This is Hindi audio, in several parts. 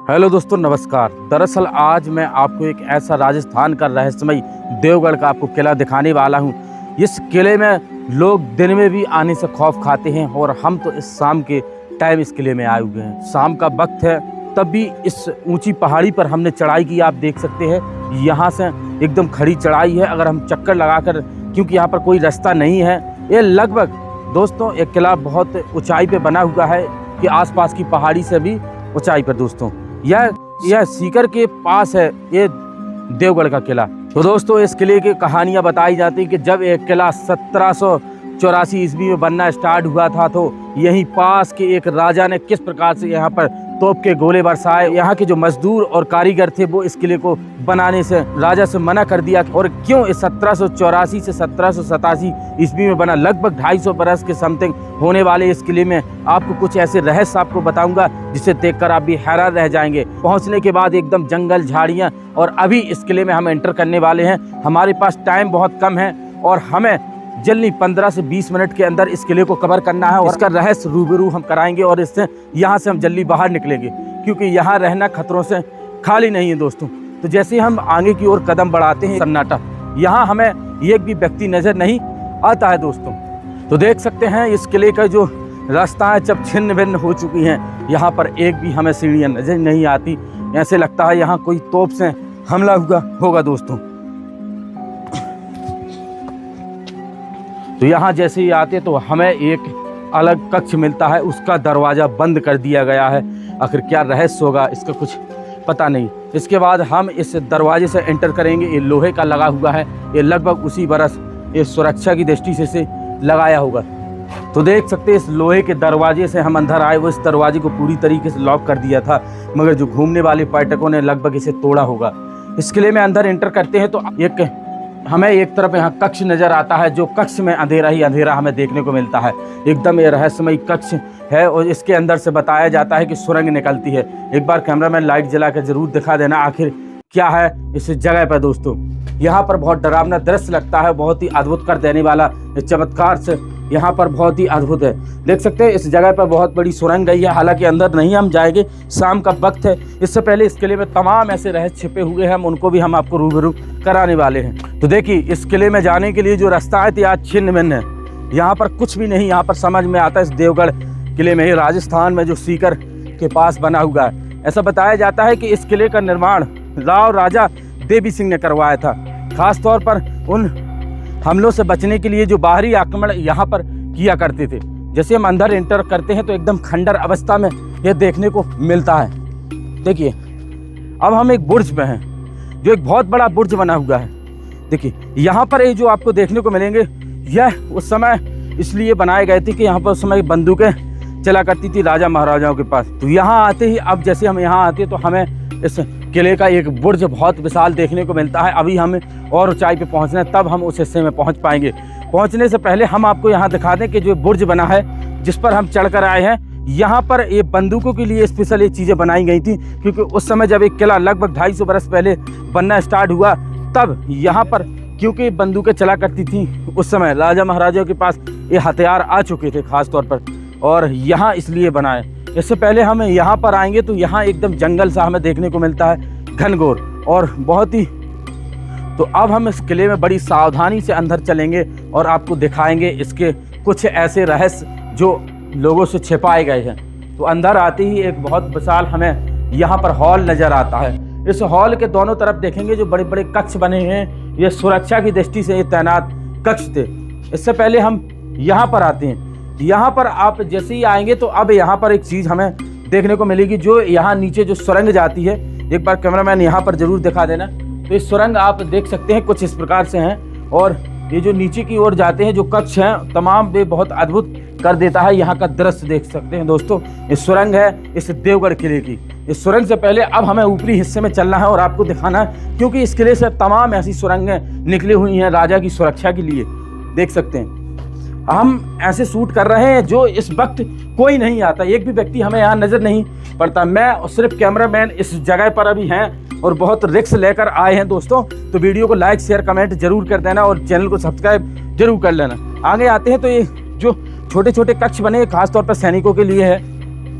हेलो दोस्तों, नमस्कार। दरअसल आज मैं आपको एक ऐसा राजस्थान का रहस्यमय देवगढ़ का आपको किला दिखाने वाला हूं। इस किले में लोग दिन में भी आने से खौफ खाते हैं और हम तो इस शाम के टाइम इस किले में आए हुए हैं। शाम का वक्त है, तब भी इस ऊंची पहाड़ी पर हमने चढ़ाई की। आप देख सकते हैं यहाँ से एकदम खड़ी चढ़ाई है। अगर हम चक्कर लगाकर, क्योंकि यहाँ पर कोई रास्ता नहीं है, ये लगभग दोस्तों एक किला बहुत ऊंचाई पे बना हुआ है कि आसपास की पहाड़ी से भी ऊंचाई पर दोस्तों यह सीकर के पास है ये देवगढ़ का किला। तो दोस्तों इस किले की कहानियां बताई जाती हैं कि जब एक किला 1784 ईस्वी में बनना स्टार्ट हुआ था, तो यहीं पास के एक राजा ने किस प्रकार से यहाँ पर तोप के गोले बरसाए। यहाँ के जो मजदूर और कारीगर थे वो इस किले को बनाने से राजा से मना कर दिया। और क्यों इस 1784 से 1787 ईस्वी में बना, लगभग 250 बरस के समथिंग होने वाले इस किले में आपको कुछ ऐसे रहस्य आपको बताऊंगा जिसे देखकर आप भी हैरान रह जाएंगे। पहुंचने के बाद एकदम जंगल, झाड़ियां, और अभी इस किले में हम एंटर करने वाले हैं। हमारे पास टाइम बहुत कम है और हमें जल्दी 15 से 20 मिनट के अंदर इस किले को कवर करना है और इसका रहस्य रूबरू हम कराएंगे और इससे यहाँ से हम जल्दी बाहर निकलेंगे, क्योंकि यहाँ रहना खतरों से खाली नहीं है दोस्तों। तो जैसे हम आगे की ओर कदम बढ़ाते हैं, सन्नाटा, यहाँ हमें एक भी व्यक्ति नजर नहीं आता है दोस्तों। तो देख सकते हैं इस किले का जो रास्ता है जब छिन्न भिन्न हो चुकी हैं। यहाँ पर एक भी हमें सीढ़ियाँ नजर नहीं आती। ऐसे लगता है यहाँ कोई तोप से हमला हुआ होगा दोस्तों। तो यहाँ जैसे ही आते तो हमें एक अलग कक्ष मिलता है, उसका दरवाज़ा बंद कर दिया गया है। आखिर क्या रहस्य होगा इसका कुछ पता नहीं। इसके बाद हम इस दरवाजे से एंटर करेंगे। ये लोहे का लगा हुआ है, ये लगभग उसी बरस ये सुरक्षा की दृष्टि से लगाया होगा। तो देख सकते हैं इस लोहे के दरवाजे से हम अंदर आए। वो इस दरवाजे को पूरी तरीके से लॉक कर दिया था, मगर जो घूमने वाले पर्यटकों ने लगभग इसे तोड़ा होगा। इस किले में अंदर एंटर करते हैं तो हमें एक तरफ यहाँ कक्ष नज़र आता है, जो कक्ष में अंधेरा ही अंधेरा हमें देखने को मिलता है। एकदम ये रहस्यमय कक्ष है और इसके अंदर से बताया जाता है कि सुरंग निकलती है। एक बार कैमरामैन लाइट जला कर जरूर दिखा देना आखिर क्या है इस जगह पर दोस्तों। यहाँ पर बहुत डरावना दृश्य लगता है, बहुत ही अद्भुत कर देने वाला चमत्कार से यहाँ पर बहुत ही अद्भुत है। देख सकते हैं इस जगह पर बहुत बड़ी सुरंग गई है। हालांकि अंदर नहीं हम जाएंगे, शाम का वक्त है। इससे पहले इस किले में तमाम ऐसे रहस्य छिपे हुए हैं, उनको भी हम आपको रूबरू कराने वाले हैं। तो देखिए इस किले में जाने के लिए जो रास्ता है आज छिन्न भिन्न है। यहाँ पर कुछ भी नहीं, यहाँ पर समझ में आता है इस देवगढ़ किले में, राजस्थान में जो सीकर के पास बना हुआ है। ऐसा बताया जाता है कि इस किले का निर्माण राजा देवी सिंह ने करवाया था, खास तौर पर उन हमलों से बचने के लिए जो बाहरी आक्रमण यहाँ पर किया करते थे। जैसे हम अंदर एंटर करते हैं तो एकदम खंडर अवस्था में यह देखने को मिलता है। देखिए अब हम एक बुर्ज में हैं, जो एक बहुत बड़ा बुर्ज बना हुआ है। देखिए यहाँ पर ये जो आपको देखने को मिलेंगे, यह उस समय इसलिए बनाए गए थे कि यहाँ पर उस समय बंदूकें चला करती थी राजा महाराजाओं के पास। तो यहाँ आते ही, अब जैसे हम यहाँ आते तो हमें इस किले का एक बुर्ज बहुत विशाल देखने को मिलता है। अभी हमें और ऊंचाई पे पहुंचना है, तब हम उस हिस्से में पहुंच पाएंगे। पहुंचने से पहले हम आपको यहाँ दिखा दें कि जो बुर्ज बना है जिस पर हम चढ़कर आए हैं, यहाँ पर ये बंदूकों के लिए स्पेशल ये चीज़ें बनाई गई थी, क्योंकि उस समय जब एक किला लगभग 250 बरस पहले बनना स्टार्ट हुआ, तब यहाँ पर क्योंकि बंदूकें चला करती थी, उस समय राजा महाराजाओं के पास ये हथियार आ चुके थे खास तौर पर, और यहाँ इसलिए बनाए। इससे पहले हम यहाँ पर आएंगे तो यहाँ एकदम जंगल सा हमें देखने को मिलता है, घनघोर और बहुत ही। तो अब हम इस किले में बड़ी सावधानी से अंदर चलेंगे और आपको दिखाएंगे इसके कुछ ऐसे रहस्य जो लोगों से छिपाए गए हैं। तो अंदर आते ही एक बहुत विशाल हमें यहाँ पर हॉल नज़र आता है। इस हॉल के दोनों तरफ देखेंगे जो बड़े बड़े कक्ष बने हैं, ये सुरक्षा की दृष्टि से ये तैनात कक्ष थे। इससे पहले हम यहाँ पर आते हैं। यहाँ पर आप जैसे ही आएंगे तो अब यहाँ पर एक चीज़ हमें देखने को मिलेगी, जो यहाँ नीचे जो सुरंग जाती है। एक बार कैमरामैन यहाँ पर जरूर दिखा देना। तो इस सुरंग आप देख सकते हैं कुछ इस प्रकार से हैं, और ये जो नीचे की ओर जाते हैं जो कक्ष हैं तमाम वे बहुत अद्भुत कर देता है। यहाँ का दृश्य देख सकते हैं दोस्तों, इस सुरंग है इस देवगढ़ किले की। इस सुरंग से पहले अब हमें ऊपरी हिस्से में चलना है और आपको दिखाना है, क्योंकि इस किले से तमाम ऐसी सुरंगें निकली हुई हैं राजा की सुरक्षा के लिए। देख सकते हैं हम ऐसे शूट कर रहे हैं जो इस वक्त कोई नहीं आता, एक भी व्यक्ति हमें यहाँ नज़र नहीं पड़ता। मैं और सिर्फ कैमरामैन इस जगह पर अभी हैं और बहुत रिस्क लेकर आए हैं दोस्तों। तो वीडियो को लाइक शेयर कमेंट जरूर कर देना और चैनल को सब्सक्राइब जरूर कर लेना। आगे आते हैं तो ये जो छोटे छोटे कक्ष बने खास तौर पर सैनिकों के लिए है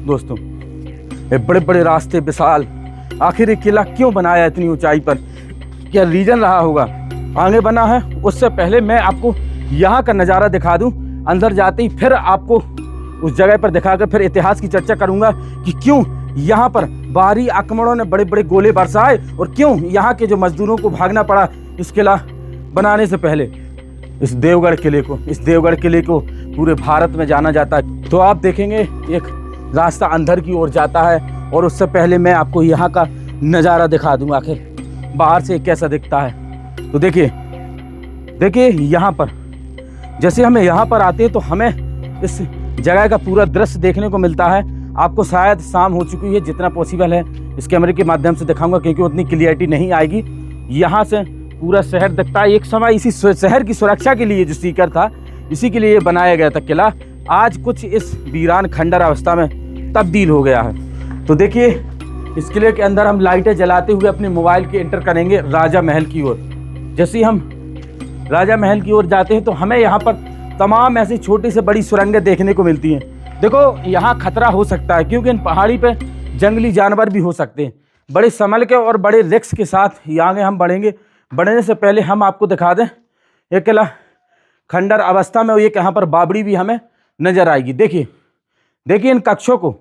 दोस्तों। ये बड़े बड़े रास्ते, विशाल आखिर ये किला क्यों बनाया इतनी ऊंचाई पर, क्या रीज़न रहा होगा आगे बना है। उससे पहले मैं आपको यहाँ का नज़ारा दिखा दूँ अंदर जाते ही, फिर आपको उस जगह पर दिखाकर फिर इतिहास की चर्चा करूँगा कि क्यों यहाँ पर बाहरी आक्रमणों ने बड़े बड़े गोले बरसाए और क्यों यहाँ के जो मजदूरों को भागना पड़ा इस किला बनाने से पहले। इस देवगढ़ किले को पूरे भारत में जाना जाता है। तो आप देखेंगे एक रास्ता अंदर की ओर जाता है और उससे पहले मैं आपको यहाँ का नज़ारा दिखा दूँगा आखिर बाहर से कैसा दिखता है। तो देखिए यहाँ पर जैसे हमें यहाँ पर आते हैं तो हमें इस जगह का पूरा दृश्य देखने को मिलता है। आपको शायद शाम हो चुकी है, जितना पॉसिबल है इस कैमरे के माध्यम से दिखाऊंगा क्योंकि उतनी क्लियरिटी नहीं आएगी। यहाँ से पूरा शहर दिखता है। एक समय इसी शहर की सुरक्षा के लिए जो सीकर था इसी के लिए बनाया गया था किला, आज कुछ इस वीरान खंडर अवस्था में तब्दील हो गया है। तो देखिए इस किले के अंदर हम लाइटें जलाते हुए अपने मोबाइल के एंटर करेंगे राजा महल की ओर। जैसे ही हम राजा महल की ओर जाते हैं तो हमें यहाँ पर तमाम ऐसी छोटी से बड़ी सुरंगें देखने को मिलती हैं। देखो यहाँ खतरा हो सकता है क्योंकि इन पहाड़ी पे जंगली जानवर भी हो सकते हैं। बड़े संभल के और बड़े रिस्क के साथ आगे हम बढ़ेंगे। बढ़ने से पहले हम आपको दिखा दें ये किला खंडर अवस्था में, एक यहाँ पर बावड़ी भी हमें नजर आएगी। देखिए इन कक्षों को,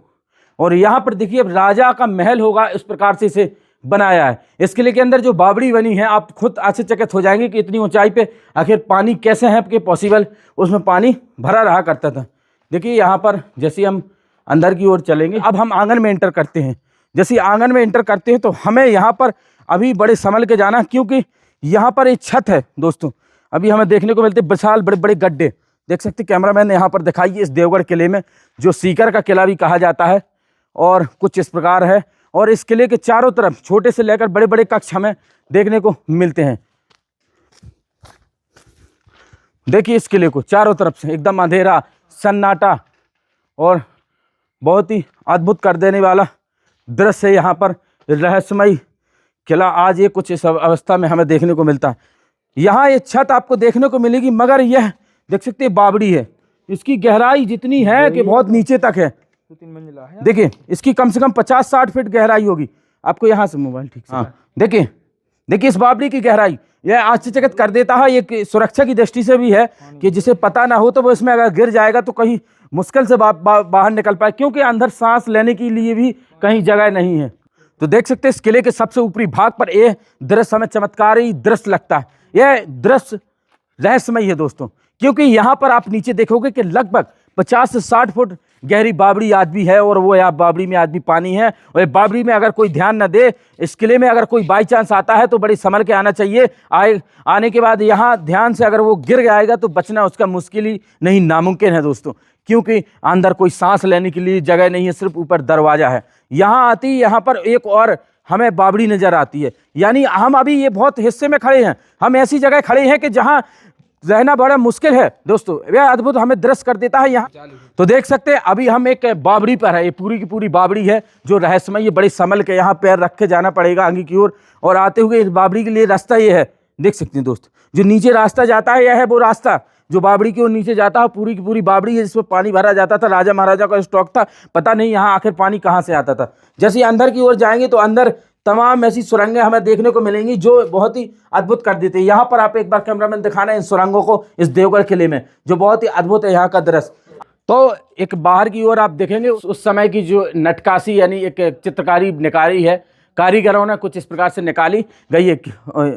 और यहाँ पर देखिए अब राजा का महल होगा इस प्रकार से इसे बनाया है। इस किले के अंदर जो बावड़ी बनी है आप खुद आश्चर्यचकित हो जाएंगे कि इतनी ऊंचाई पे आखिर पानी कैसे है कि पॉसिबल उसमें पानी भरा रहा करता था। देखिए यहाँ पर जैसे हम अंदर की ओर चलेंगे, अब हम आंगन में एंटर करते हैं। जैसे आंगन में एंटर करते हैं तो हमें यहाँ पर अभी बड़े संभल के जाना, क्योंकि यहाँ पर एक छत है दोस्तों। अभी हमें देखने को मिलते विशाल बड़े बड़े गड्ढे, देख सकते कैमरामैन ने यहाँ पर दिखाई। इस देवगढ़ किले में जो सीकर का किला भी कहा जाता है और कुछ इस प्रकार है। और इस किले के चारों तरफ छोटे से लेकर बड़े बड़े कक्ष हमें देखने को मिलते हैं। देखिए इस किले को चारों तरफ से एकदम अंधेरा सन्नाटा और बहुत ही अद्भुत कर देने वाला दृश्य यहाँ पर रहस्यमय किला आज ये कुछ इस अवस्था में हमें देखने को मिलता है। यहाँ ये छत आपको देखने को मिलेगी, मगर यह देख सकते हैं बावड़ी है, इसकी गहराई जितनी है कि बहुत नीचे तक है। 2-3 मंजिला है। देखिए इसकी कम से कम 50-60 फीट गहराई होगी। आपको यहाँ से मोबाइल ठीक से, हाँ देखिए इस बावड़ी की गहराई यह आश्चर्यचकित कर देता है। एक सुरक्षा की दृष्टि से भी है कि जिसे पता ना हो तो वो इसमें अगर गिर जाएगा तो कहीं मुश्किल से बाहर निकल पाए, क्योंकि अंदर सांस लेने के लिए भी कहीं जगह नहीं है। तो देख सकते हैं इस किले के सबसे ऊपरी भाग पर यह दृश्य हमें चमत्कारी दृश्य लगता है। यह दृश्य रहस्यमय है दोस्तों, क्योंकि यहाँ पर आप नीचे देखोगे कि लगभग 50 से 60 फुट गहरी बावड़ी आज भी है और वो यहाँ बावड़ी में आज भी पानी है। और बावड़ी में अगर कोई ध्यान न दे, इस किले में अगर कोई बाई चांस आता है तो बड़ी संभल के आना चाहिए। आने के बाद यहाँ ध्यान से अगर वो गिर जाएगा तो बचना उसका मुश्किल ही नहीं नामुमकिन है दोस्तों, क्योंकि अंदर कोई सांस लेने के लिए जगह नहीं है, सिर्फ ऊपर दरवाजा है। यहाँ आती यहाँ पर एक और हमें बावड़ी नजर आती है। यानी हम अभी ये बहुत हिस्से में खड़े हैं, हम ऐसी जगह खड़े हैं कि जहाँ रहना बड़ा मुश्किल है दोस्तों। यह अद्भुत हमें दृश्य कर देता है यहाँ। तो देख सकते हैं अभी हम एक बावड़ी पर है, ये पूरी की पूरी बावड़ी है जो रहस्यमय, ये बड़ी संभल के यहाँ पैर रख के जाना पड़ेगा आगे की ओर। और आते हुए इस बावड़ी के लिए रास्ता ये है, देख सकते हैं दोस्त, जो नीचे रास्ता जाता है यह है वो रास्ता जो बावड़ी की ओर नीचे जाता है। पूरी की पूरी बावड़ी है जिसमें पानी भरा जाता था, राजा महाराजा का स्टॉक था, पता नहीं यहाँ आखिर पानी कहाँ से आता था। जैसे अंदर की ओर जाएंगे तो अंदर तमाम ऐसी सुरंगें हमें देखने को मिलेंगी जो बहुत ही अद्भुत कर देती है। यहाँ पर आप एक बार कैमरामैन दिखाना है इन सुरंगों को इस देवगढ़ किले में, जो बहुत ही अद्भुत है यहाँ का दृश्य। तो एक बाहर की ओर आप देखेंगे उस समय की जो नटकाशी यानी एक चित्रकारी निकाली है, कारीगरों ने कुछ इस प्रकार से निकाली गई है।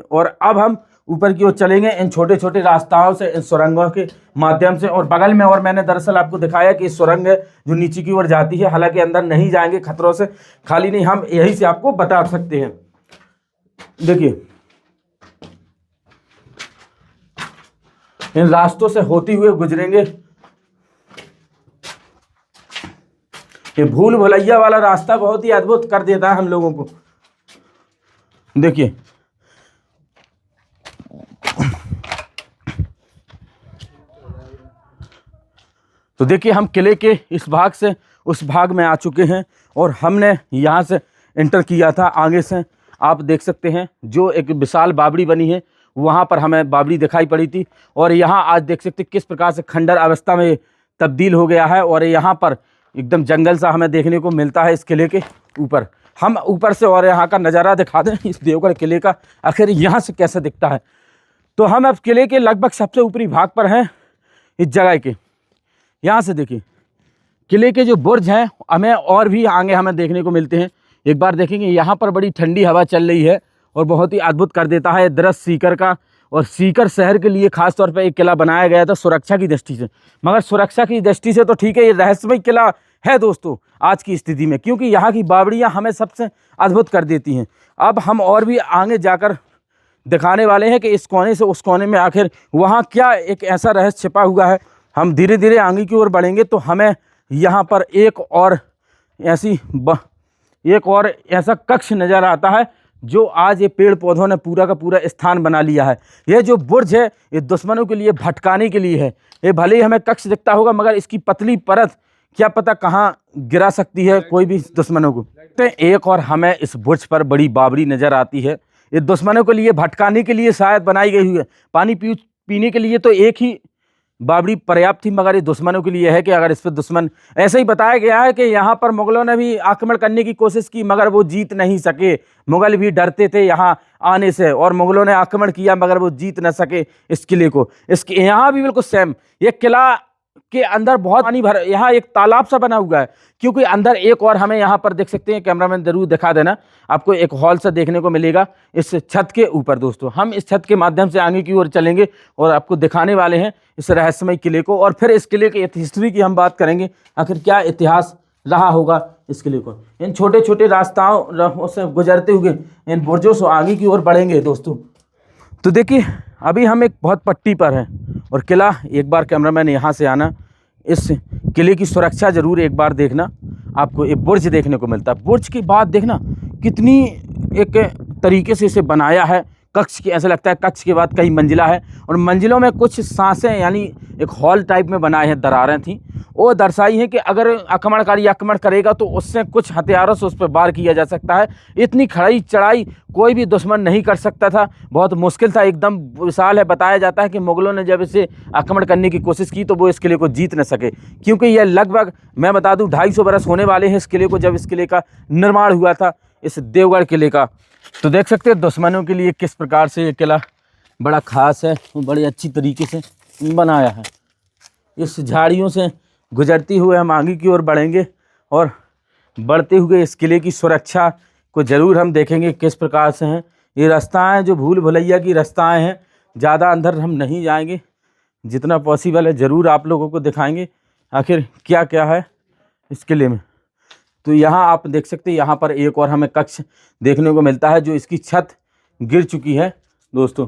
और अब हम ऊपर की ओर चलेंगे इन छोटे छोटे रास्ताओं से, इन सुरंगों के माध्यम से। और बगल में और मैंने दरअसल आपको दिखाया कि सुरंग है जो नीचे की ओर जाती है, हालांकि अंदर नहीं जाएंगे खतरों से, खाली नहीं, हम यही से आपको बता सकते हैं। देखिए इन रास्तों से होते हुए गुजरेंगे। ये भूल भुलैया वाला रास्ता बहुत ही अद्भुत कर देता है हम लोगों को। देखिए तो देखिए हम किले के इस भाग से उस भाग में आ चुके हैं और हमने यहाँ से एंटर किया था। आगे से आप देख सकते हैं जो एक विशाल बावड़ी बनी है, वहाँ पर हमें बावड़ी दिखाई पड़ी थी। और यहाँ आज देख सकते किस प्रकार से खंडर अवस्था में तब्दील हो गया है। और यहाँ पर एकदम जंगल सा हमें देखने को मिलता है इस किले के ऊपर। हम ऊपर से और यहाँ का नज़ारा दिखा दें इस देवगढ़ किले का, आखिर यहाँ से कैसे दिखता है। तो हम अब किले के लगभग सबसे ऊपरी भाग पर हैं इस जगह के। यहाँ से देखिए किले के जो बुर्ज हैं हमें और भी आगे हमें देखने को मिलते हैं। एक बार देखेंगे यहाँ पर बड़ी ठंडी हवा चल रही है और बहुत ही अद्भुत कर देता है दृश्य सीकर का। और सीकर शहर के लिए खास तौर पर एक किला बनाया गया था सुरक्षा की दृष्टि से, मगर सुरक्षा की दृष्टि से तो ठीक है, ये रहस्यमय किला है दोस्तों आज की स्थिति में, क्योंकि यहाँ की बावड़ियाँ हमें सबसे अद्भुत कर देती हैं। अब हम और भी आगे जाकर दिखाने वाले हैं कि इस कोने से उस कोने में आखिर वहाँ क्या एक ऐसा रहस्य छिपा हुआ है। हम धीरे धीरे आगे की ओर बढ़ेंगे तो हमें यहाँ पर एक और ऐसा कक्ष नज़र आता है जो आज ये पेड़ पौधों ने पूरा का पूरा स्थान बना लिया है। ये जो बुर्ज है ये दुश्मनों के लिए भटकाने के लिए है। ये भले ही हमें कक्ष दिखता होगा मगर इसकी पतली परत क्या पता कहाँ गिरा सकती है कोई भी दुश्मनों को। तो एक और हमें इस बुर्ज पर बड़ी बावड़ी नज़र आती है। ये दुश्मनों के लिए भटकाने के लिए शायद बनाई गई हुई है। पानी पीने के लिए तो एक ही बावड़ी पर्याप्त थी, मगर ये दुश्मनों के लिए है कि अगर इस पर दुश्मन, ऐसे ही बताया गया है कि यहाँ पर मुगलों ने भी आक्रमण करने की कोशिश की मगर वो जीत नहीं सके। मुगल भी डरते थे यहाँ आने से और मुगलों ने आक्रमण किया मगर वो जीत न सके इस किले को। इसके यहाँ भी बिल्कुल सेम ये किला के अंदर बहुत पानी भर, यहाँ एक तालाब सा बना हुआ है क्योंकि अंदर एक और हमें यहाँ पर देख सकते हैं, कैमरामैन जरूर दिखा देना, आपको एक हॉल सा देखने को मिलेगा इस छत के ऊपर। दोस्तों हम इस छत के माध्यम से आगे की ओर चलेंगे और आपको दिखाने वाले हैं इस रहस्यमय किले को और फिर इस किले की हिस्ट्री की हम बात करेंगे, आखिर क्या इतिहास रहा होगा इस किले को। इन छोटे छोटे रास्ताओं से गुजरते हुए इन बुर्जों से आगे की ओर बढ़ेंगे दोस्तों। तो देखिए अभी हम एक बहुत पट्टी पर हैं और किला, एक बार कैमरामैन यहाँ से आना, इस किले की सुरक्षा ज़रूर एक बार देखना, आपको एक बुर्ज देखने को मिलता है। बुर्ज की बात देखना कितनी एक तरीके से इसे बनाया है, कक्ष की ऐसा लगता है कक्ष के बाद कई मंजिला है और मंजिलों में कुछ सांसें यानी एक हॉल टाइप में बनाए हैं, दरारें थीं, वो दर्शाई हैं कि अगर आक्रमणकारी आक्रमण करेगा तो उससे कुछ हथियारों से उस पर वार किया जा सकता है। इतनी खड़ाई चढ़ाई कोई भी दुश्मन नहीं कर सकता था, बहुत मुश्किल था, एकदम विशाल है। बताया जाता है कि मुगलों ने जब इसे आक्रमण करने की कोशिश की तो वो इस किले को जीत न सके, क्योंकि यह लगभग मैं बता दूं 250 बरस होने वाले हैं इस किले को जब इस किले का निर्माण हुआ था, इस देवगढ़ किले का। तो देख सकते हैं दुश्मनों के लिए किस प्रकार से ये किला बड़ा खास है, बड़ी अच्छी तरीके से बनाया है। इस झाड़ियों से गुजरते हुए हम आगे की ओर बढ़ेंगे और बढ़ते हुए इस किले की सुरक्षा को ज़रूर हम देखेंगे किस प्रकार से हैं ये रास्ताएँ, जो भूल भुलैया की रास्ताएँ हैं। ज़्यादा अंदर हम नहीं जाएंगे, जितना पॉसिबल है ज़रूर आप लोगों को दिखाएंगे आखिर क्या क्या है इस किले में। तो यहाँ आप देख सकते हैं यहाँ पर एक और हमें कक्ष देखने को मिलता है जो इसकी छत गिर चुकी है दोस्तों।